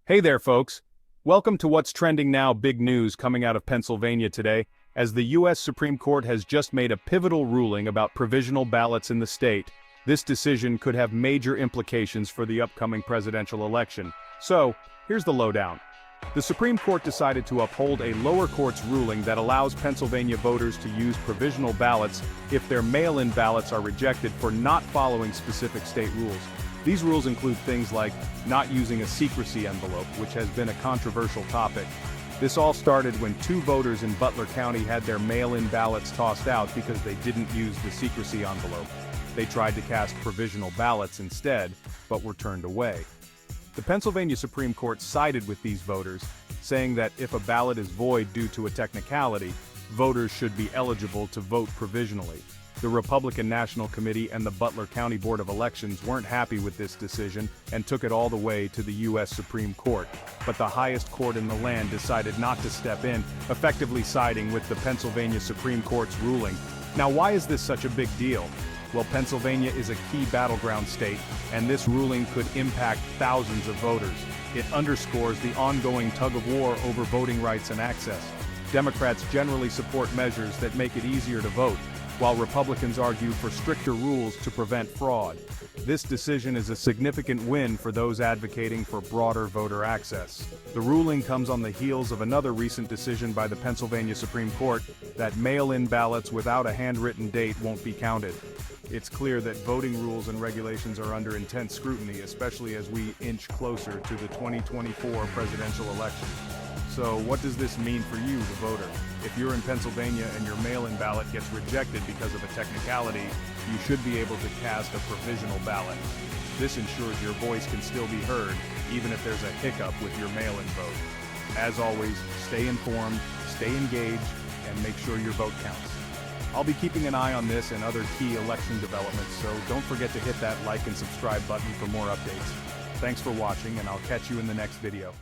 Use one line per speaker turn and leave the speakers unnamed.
Hey there, folks. Welcome to What's Trending Now. Big news coming out of Pennsylvania today, as the U.S. Supreme Court has just made a pivotal ruling about provisional ballots in the state. This decision could have major implications for the upcoming presidential election. So, here's the lowdown. The Supreme Court decided to uphold a lower court's ruling that allows Pennsylvania voters to use provisional ballots if their mail-in ballots are rejected for not following specific state rules. These rules include things like not using a secrecy envelope, which has been a controversial topic. This all started when two voters in Butler County had their mail-in ballots tossed out because they didn't use the secrecy envelope. They tried to cast provisional ballots instead, but were turned away. The Pennsylvania Supreme Court sided with these voters, saying that if a ballot is void due to a technicality, voters should be eligible to vote provisionally. The Republican National Committee and the Butler County Board of Elections weren't happy with this decision and took it all the way to the U.S. Supreme Court. But the highest court in the land decided not to step in, effectively siding with the Pennsylvania Supreme Court's ruling. Now, why is this such a big deal? Well, Pennsylvania is a key battleground state, and this ruling could impact thousands of voters. It underscores the ongoing tug-of-war over voting rights and access. Democrats generally support measures that make it easier to vote, while Republicans argue for stricter rules to prevent fraud. This decision is a significant win for those advocating for broader voter access. The ruling comes on the heels of another recent decision by the Pennsylvania Supreme Court that mail-in ballots without a handwritten date won't be counted. It's clear that voting rules and regulations are under intense scrutiny, especially as we inch closer to the 2024 presidential election. So what does this mean for you, the voter? If you're in Pennsylvania and your mail-in ballot gets rejected because of a technicality, you should be able to cast a provisional ballot. This ensures your voice can still be heard, even if there's a hiccup with your mail-in vote. As always, stay informed, stay engaged, and make sure your vote counts. I'll be keeping an eye on this and other key election developments, so don't forget to hit that like and subscribe button for more updates. Thanks for watching, and I'll catch you in the next video.